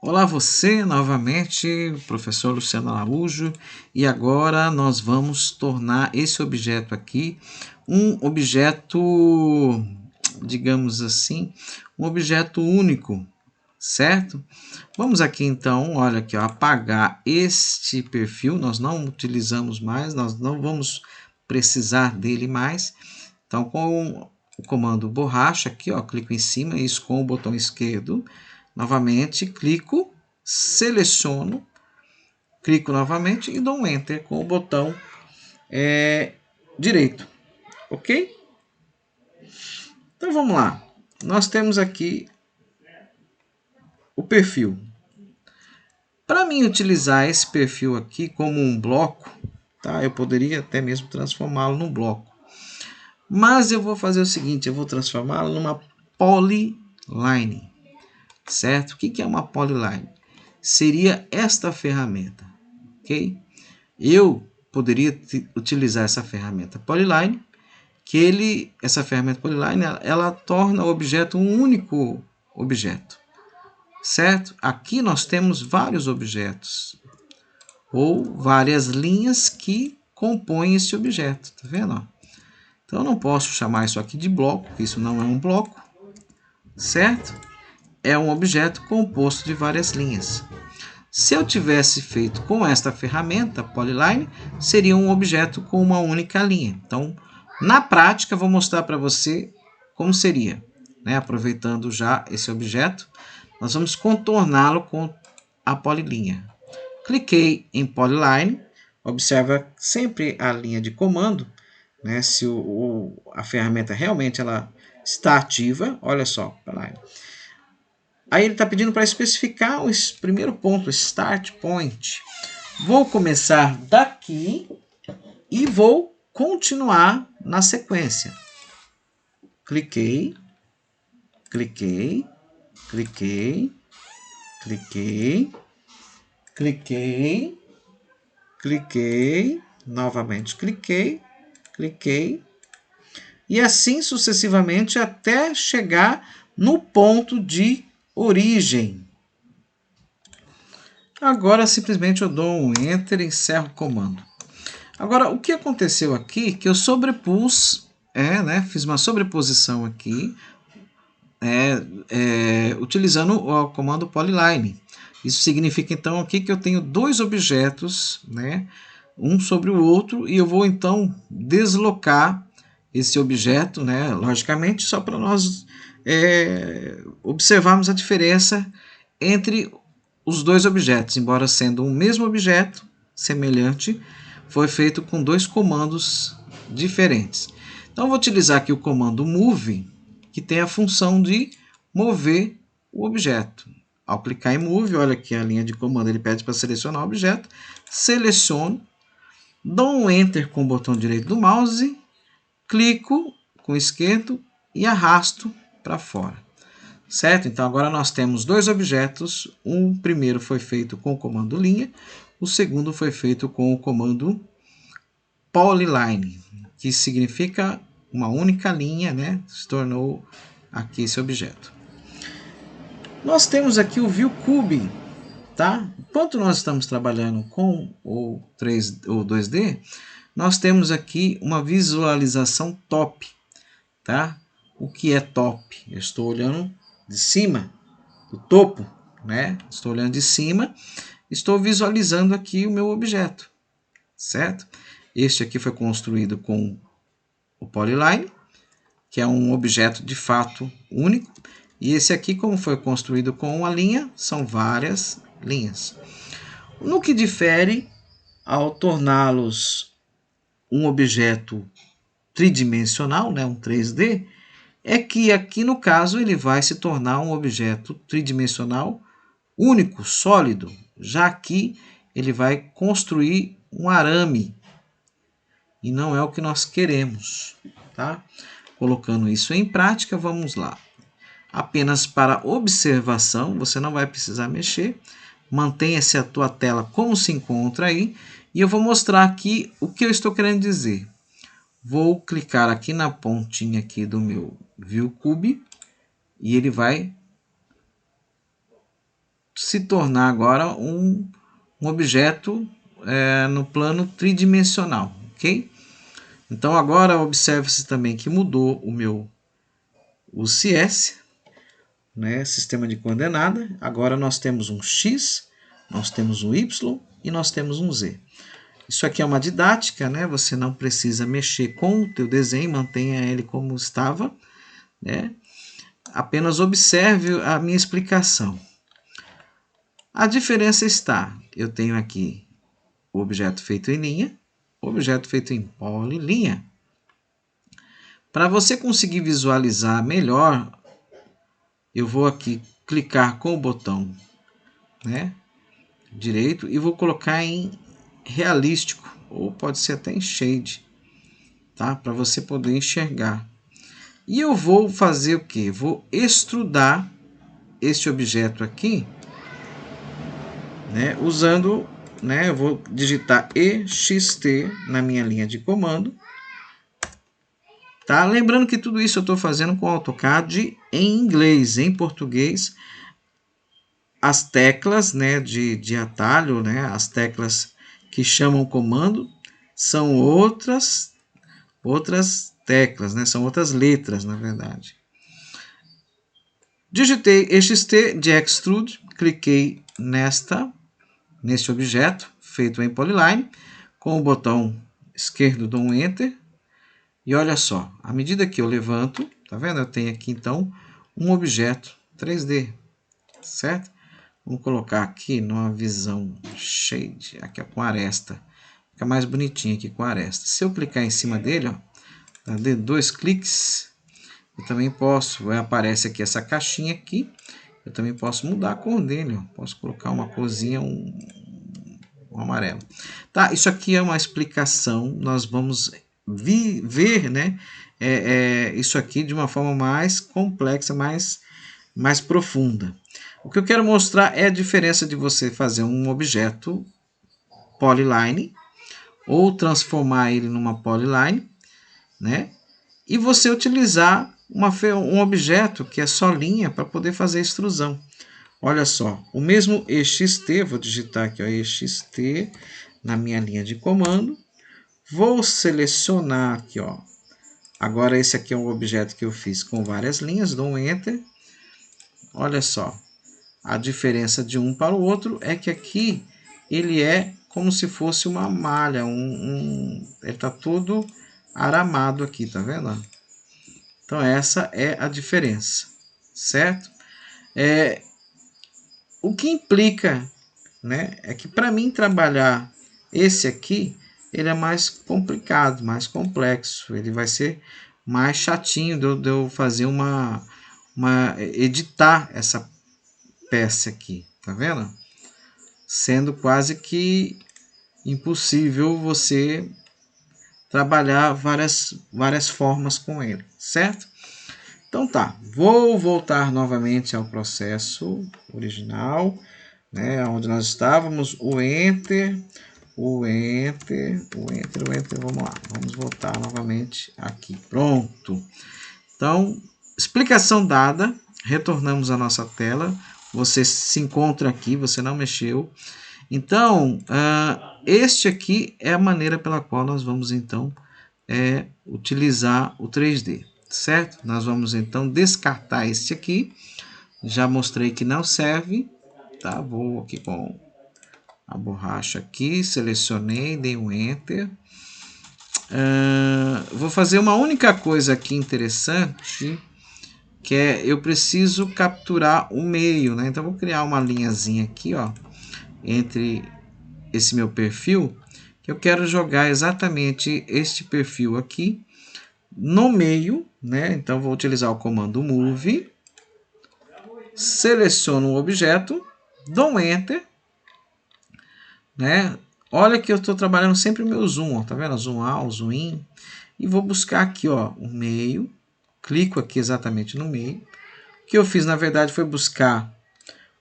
Olá você, novamente, professor Luciano Araújo, e agora nós vamos tornar esse objeto aqui um objeto, digamos assim, um objeto único, certo? Vamos aqui então, olha aqui, ó, apagar este perfil, nós não utilizamos mais, nós não vamos precisar dele mais. Então, com o comando borracha aqui, ó, clico em cima, isso com o botão esquerdo. Novamente, clico, seleciono, clico novamente e dou um Enter com o botão direito. Ok? Então vamos lá. Nós temos aqui o perfil. Para mim utilizar esse perfil aqui como um bloco, tá? Eu poderia até mesmo transformá-lo num bloco. Mas eu vou fazer o seguinte, eu vou transformá-lo numa polyline. Certo? O que é uma polyline? Seria esta ferramenta, ok? Eu poderia utilizar essa ferramenta polyline, essa ferramenta polyline, ela torna o objeto um único objeto, certo? Aqui nós temos vários objetos ou várias linhas que compõem esse objeto, tá vendo? Então eu não posso chamar isso aqui de bloco, porque isso não é um bloco, certo? É um objeto composto de várias linhas. Se eu tivesse feito com esta ferramenta, Polyline, seria um objeto com uma única linha. Então, na prática, vou mostrar para você como seria. Né? Aproveitando já esse objeto, nós vamos contorná-lo com a polilinha. Cliquei em Polyline, observa sempre a linha de comando, né? Se a ferramenta realmente ela está ativa, olha só, Polyline. Aí ele está pedindo para especificar o primeiro ponto, Start Point. Vou começar daqui e vou continuar na sequência. Cliquei, cliquei, cliquei, cliquei, cliquei, cliquei, novamente cliquei, cliquei, e assim sucessivamente até chegar no ponto de origem. Agora simplesmente eu dou um Enter e encerro o comando. Agora, o que aconteceu aqui, que eu sobrepus, fiz uma sobreposição aqui, utilizando o comando polyline. Isso significa então aqui que eu tenho dois objetos, né, um sobre o outro, e eu vou então deslocar esse objeto, né, logicamente, só para nós observarmos a diferença entre os dois objetos, embora sendo um mesmo objeto, semelhante, foi feito com dois comandos diferentes. Então, eu vou utilizar aqui o comando move, que tem a função de mover o objeto. Ao clicar em move, olha aqui a linha de comando, ele pede para selecionar o objeto, seleciono, dou um enter com o botão direito do mouse, clico com o esquerdo e arrasto para fora. Certo? Então agora nós temos dois objetos, o primeiro foi feito com o comando linha, o segundo foi feito com o comando polyline, que significa uma única linha, né? Se tornou aqui esse objeto. Nós temos aqui o ViewCube, tá? Enquanto nós estamos trabalhando com o 2D, nós temos aqui uma visualização top, tá? O que é top? Eu estou olhando de cima, do topo, né? Estou olhando de cima, estou visualizando aqui o meu objeto, certo? Este aqui foi construído com o Polyline, que é um objeto de fato único, e esse aqui, como foi construído com uma linha, são várias linhas. No que difere ao torná-los um objeto tridimensional, né, um 3D, é que aqui no caso ele vai se tornar um objeto tridimensional único, sólido, já que ele vai construir um arame e não é o que nós queremos, tá? Colocando isso em prática, vamos lá. Apenas para observação, você não vai precisar mexer, mantenha-se a tua tela como se encontra aí, e eu vou mostrar aqui o que eu estou querendo dizer. Vou clicar aqui na pontinha aqui do meu ViewCube e ele vai se tornar agora um objeto no plano tridimensional, ok? Então agora observe-se também que mudou o CS, né, sistema de coordenada. Agora nós temos um X, nós temos um Y e nós temos um Z. Isso aqui é uma didática, né? Você não precisa mexer com o teu desenho, mantenha ele como estava, né? Apenas observe a minha explicação. A diferença está, eu tenho aqui o objeto feito em linha, o objeto feito em polilinha. Para você conseguir visualizar melhor, eu vou aqui clicar com o botão, né, direito e vou colocar em realístico, ou pode ser até em shade, tá? Para você poder enxergar. E eu vou fazer o que? Vou extrudar este objeto aqui, né, usando, né, eu vou digitar EXT na minha linha de comando. Tá? Lembrando que tudo isso eu estou fazendo com o AutoCAD em inglês. Em português, as teclas, né, de atalho, né, as teclas que chamam comando, são outras teclas, né, são outras letras, na verdade. Digitei EXT de Extrude, cliquei neste objeto feito em Polyline, com o botão esquerdo dou um Enter. E olha só, à medida que eu levanto, tá vendo? Eu tenho aqui então um objeto 3D, certo? Vamos colocar aqui numa visão shade, aqui ó, com aresta. Fica mais bonitinho aqui com aresta. Se eu clicar em cima dele, ó, dê 2 cliques, eu também posso, aparece aqui essa caixinha aqui, eu também posso mudar a cor dele, ó. Posso colocar uma corzinha, um amarelo. Tá, isso aqui é uma explicação, nós vamos ver, né, isso aqui de uma forma mais complexa, mais profunda. O que eu quero mostrar é a diferença de você fazer um objeto polyline ou transformar ele numa polyline, né, e você utilizar um objeto que é só linha para poder fazer extrusão. Olha só, o mesmo EXT, vou digitar aqui ó, EXT na minha linha de comando. Vou selecionar aqui, ó. Agora esse aqui é um objeto que eu fiz com várias linhas, dou um Enter. Olha só, a diferença de um para o outro é que aqui ele é como se fosse uma malha, ele está todo aramado aqui, tá vendo? Então essa é a diferença, certo? O que implica, né, é que para mim trabalhar esse aqui, ele é mais complicado, mais complexo, ele vai ser mais chatinho de eu fazer editar essa peça aqui, tá vendo? Sendo quase que impossível você trabalhar várias formas com ele, certo? Então tá, vou voltar novamente ao processo original, né, onde nós estávamos, o Enter, vamos lá, vamos voltar novamente aqui, pronto. Então, explicação dada, retornamos à nossa tela, você se encontra aqui, você não mexeu. Então, este aqui é a maneira pela qual nós vamos então utilizar o 3D, certo? Nós vamos então descartar este aqui, já mostrei que não serve, tá? Vou aqui com a borracha aqui, selecionei, dei um Enter. Vou fazer uma única coisa aqui interessante, que é eu preciso capturar o meio, né? Então vou criar uma linhazinha aqui, ó, entre esse meu perfil, que eu quero jogar exatamente este perfil aqui no meio, né? Então vou utilizar o comando Move, seleciono o objeto, dou um Enter, né? Olha que eu estou trabalhando sempre o meu zoom, ó, tá vendo? Zoom out, zoom in, e vou buscar aqui, ó, o meio, clico aqui exatamente no meio. O que eu fiz na verdade foi buscar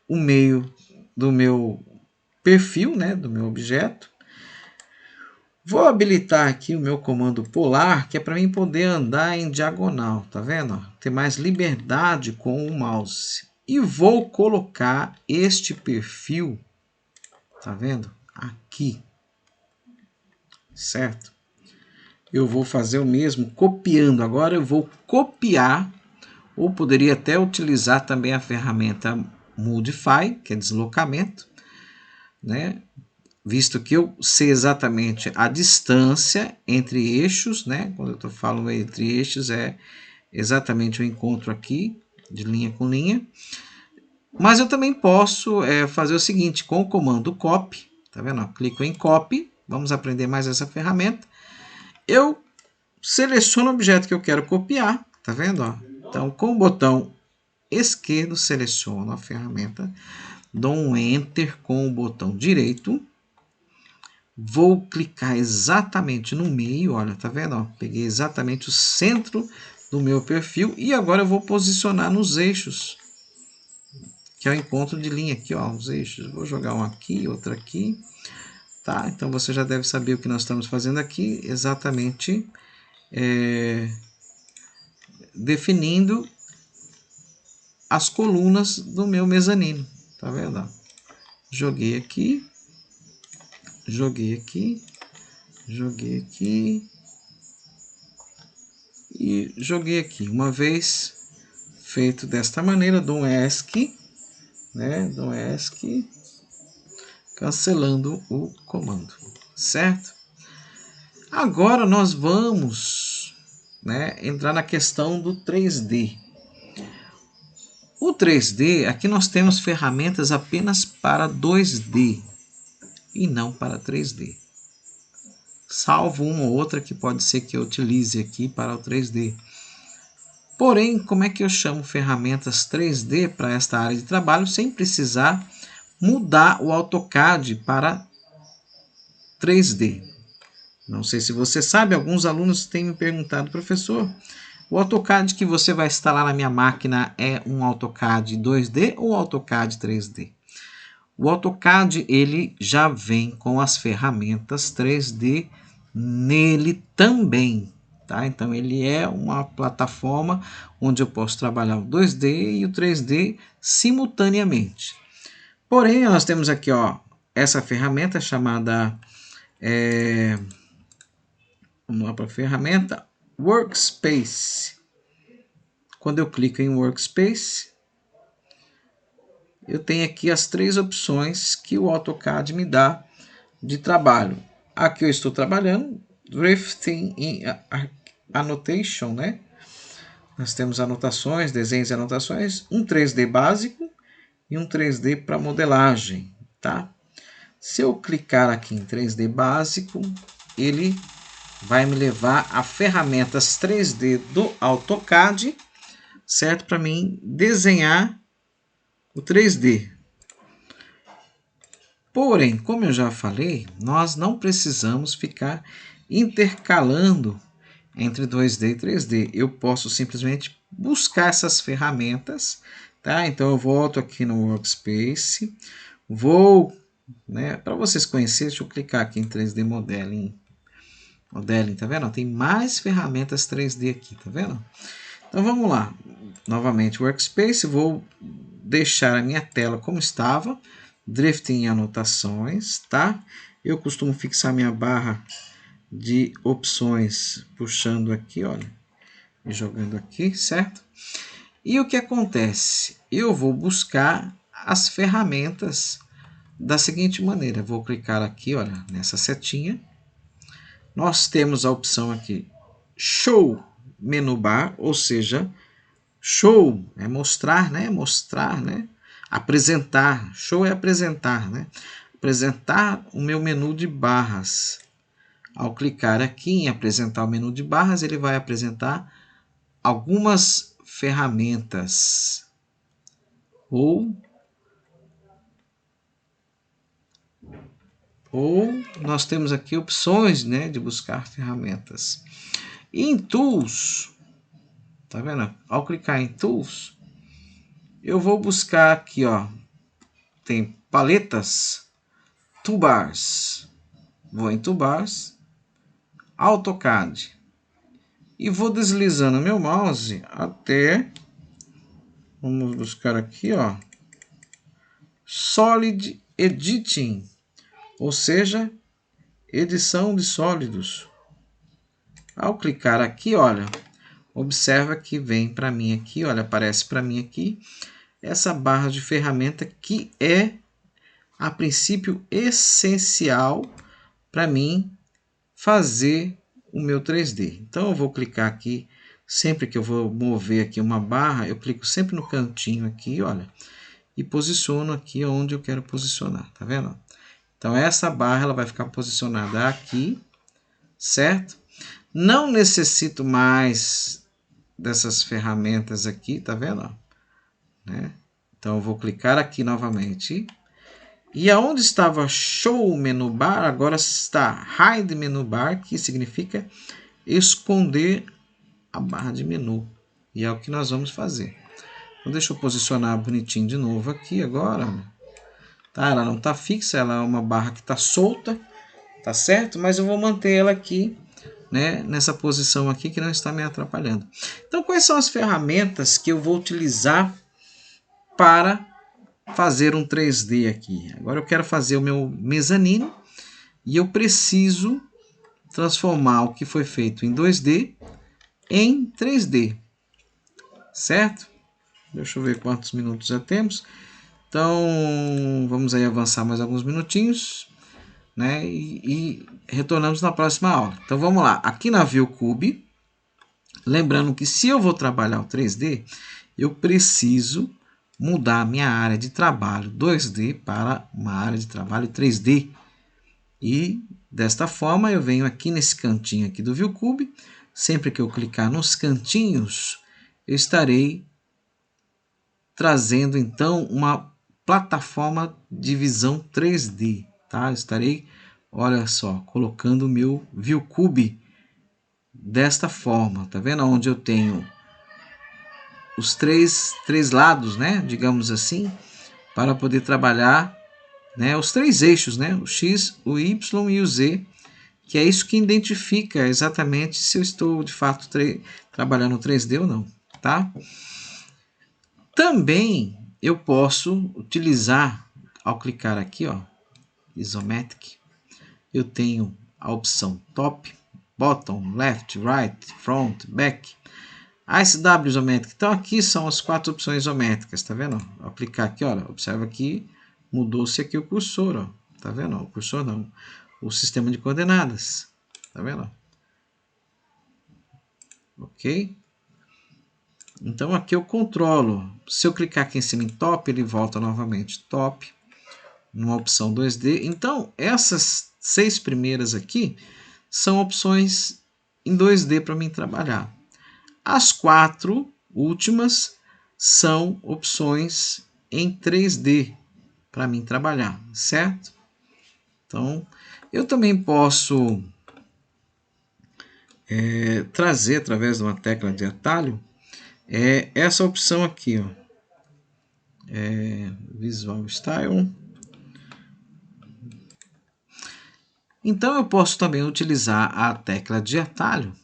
o meio do meu perfil, né, do meu objeto. Vou habilitar aqui o meu comando polar, que é para mim poder andar em diagonal, tá vendo? Ter mais liberdade com o mouse. e vou colocar este perfil, tá vendo? Aqui, certo? Eu vou fazer o mesmo copiando. Agora eu vou copiar, ou poderia até utilizar também a ferramenta Modify, que é deslocamento, né? Visto que eu sei exatamente a distância entre eixos, né? Quando eu estou falando entre eixos, é exatamente o encontro aqui, de linha com linha. Mas eu também posso fazer o seguinte, com o comando copy, tá vendo? Clico em copy, vamos aprender mais essa ferramenta. Eu seleciono o objeto que eu quero copiar, tá vendo? Então, com o botão esquerdo, seleciono a ferramenta, dou um Enter com o botão direito, vou clicar exatamente no meio, olha, tá vendo? Peguei exatamente o centro do meu perfil e agora eu vou posicionar nos eixos, que é o encontro de linha aqui, ó, os eixos. Vou jogar um aqui, outro aqui, tá? Então você já deve saber o que nós estamos fazendo aqui, exatamente definindo as colunas do meu mezanino, tá vendo? Joguei aqui, joguei aqui, joguei aqui e joguei aqui. Uma vez feito desta maneira, dou um ESC, né? Dou um ESC, cancelando o comando, certo? Agora nós vamos, né, entrar na questão do 3D. O 3D, aqui nós temos ferramentas apenas para 2D e não para 3D. Salvo uma ou outra que pode ser que eu utilize aqui para o 3D. Porém, como é que eu chamo ferramentas 3D para esta área de trabalho sem precisar mudar o AutoCAD para 3D? Não sei se você sabe, alguns alunos têm me perguntado, professor, o AutoCAD que você vai instalar na minha máquina é um AutoCAD 2D ou AutoCAD 3D? O AutoCAD ele já vem com as ferramentas 3D nele também, tá? Então ele é uma plataforma onde eu posso trabalhar o 2D e o 3D simultaneamente. Porém, nós temos aqui, ó, essa ferramenta chamada vamos lá para a ferramenta Workspace. Quando eu clico em Workspace, eu tenho aqui as três opções que o AutoCAD me dá de trabalho. Aqui eu estou trabalhando, Drifting in Annotation, né? Nós temos anotações, desenhos e anotações, um 3D básico e um 3D para modelagem, tá? Se eu clicar aqui em 3D básico, ele vai me levar a ferramentas 3D do AutoCAD, certo? Para mim desenhar o 3D. Porém, como eu já falei, nós não precisamos ficar intercalando entre 2D e 3D. Eu posso simplesmente buscar essas ferramentas, tá? Então eu volto aqui no Workspace, vou, né, para vocês conhecerem, deixa eu clicar aqui em 3D Modeling, tá vendo? Tem mais ferramentas 3D aqui, tá vendo? Então vamos lá, novamente Workspace, vou deixar a minha tela como estava, Drifting em anotações, tá? Eu costumo fixar minha barra de opções puxando aqui, olha, e jogando aqui, certo? E o que acontece? Eu vou buscar as ferramentas da seguinte maneira, vou clicar aqui, olha, nessa setinha, nós temos a opção aqui, Show Menu Bar, ou seja, show é mostrar, né? Mostrar, né? Apresentar. Show é apresentar, né? Apresentar o meu menu de barras. Ao clicar aqui em apresentar o menu de barras, ele vai apresentar algumas ferramentas. Ou nós temos aqui opções, né, de buscar ferramentas. E em Tools, tá vendo? Ao clicar em Tools, eu vou buscar aqui, ó, tem paletas, Toolbars. Vou em Toolbars, AutoCAD. E vou deslizando meu mouse até Vamos buscar aqui, ó, Solid Editing, ou seja, edição de sólidos. Ao clicar aqui, olha, observa que vem para mim aqui, olha, aparece para mim aqui essa barra de ferramenta que é, a princípio, essencial para mim fazer o meu 3D. Então eu vou clicar aqui, sempre que eu vou mover aqui uma barra, eu clico sempre no cantinho aqui, olha, e posiciono aqui onde eu quero posicionar, tá vendo? Então essa barra ela vai ficar posicionada aqui, certo? Não necessito mais dessas ferramentas aqui, tá vendo? Né? Então eu vou clicar aqui novamente. E aonde estava Show Menu Bar, agora está Hide Menu Bar, que significa esconder a barra de menu. E é o que nós vamos fazer. Então deixa eu posicionar bonitinho de novo aqui agora. Tá? Ela não está fixa, ela é uma barra que está solta, tá certo? Mas eu vou manter ela aqui, né, nessa posição aqui que não está me atrapalhando. Então quais são as ferramentas que eu vou utilizar para fazer um 3D aqui? Agora eu quero fazer o meu mezanino e eu preciso transformar o que foi feito em 2D em 3D, certo? Deixa eu ver quantos minutos já temos. Então vamos aí avançar mais alguns minutinhos, né? E retornamos na próxima aula. Então vamos lá, aqui na ViewCube, lembrando que se eu vou trabalhar o 3D, eu preciso mudar a minha área de trabalho 2D para uma área de trabalho 3D. E desta forma eu venho aqui nesse cantinho aqui do ViewCube, sempre que eu clicar nos cantinhos, eu estarei trazendo então uma plataforma de visão 3D, tá? Eu estarei, olha só, colocando o meu ViewCube desta forma, tá vendo? Onde eu tenho os três lados, né? Digamos assim, para poder trabalhar, né? Os três eixos, né? O X, o Y e o Z, que é isso que identifica exatamente se eu estou de fato trabalhando 3D ou não, tá? Também eu posso utilizar, ao clicar aqui, ó, Isometric, eu tenho a opção Top, Bottom, Left, Right, Front, Back, ASW Isometric. Então aqui são as 4 opções isométricas, tá vendo? Ao clicar aqui, olha, observa que mudou-se aqui o cursor, ó, tá vendo? O cursor não, o sistema de coordenadas, tá vendo? Ok? Então aqui eu controlo. Se eu clicar aqui em cima em Top, ele volta novamente Top, numa opção 2D. Então essas 6 primeiras aqui são opções em 2D para mim trabalhar. As 4 últimas são opções em 3D para mim trabalhar, certo? Então eu também posso trazer através de uma tecla de atalho essa opção aqui, ó, Visual Style. Então eu posso também utilizar a tecla de atalho,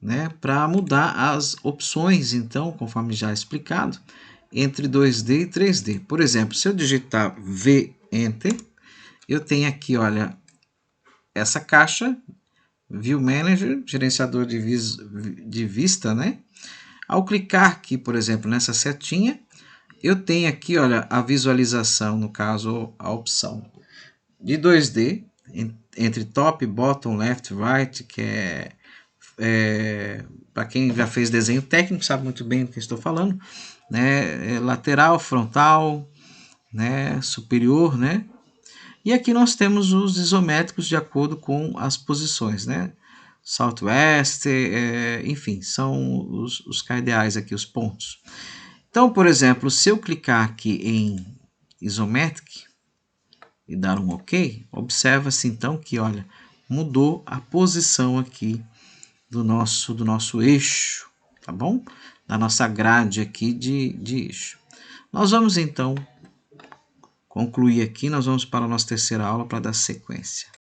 né, para mudar as opções, então, conforme já explicado, entre 2D e 3D. Por exemplo, se eu digitar V Enter, eu tenho aqui, olha, essa caixa, View Manager, gerenciador de vista, né? Ao clicar aqui, por exemplo, nessa setinha, eu tenho aqui, olha, a visualização, no caso, a opção de 2D, entre Top, Bottom, Left, Right, que para quem já fez desenho técnico, sabe muito bem do que estou falando, né? Lateral, frontal, né? Superior, né? E aqui nós temos os isométricos de acordo com as posições, né? Southwest, enfim, são os cardeais aqui, os pontos. Então, por exemplo, se eu clicar aqui em Isometric e dar um OK, observa-se então que, olha, mudou a posição aqui do nosso eixo, tá bom? Da nossa grade aqui de eixo. Nós vamos então concluir aqui, nós vamos para a nossa terceira aula para dar sequência.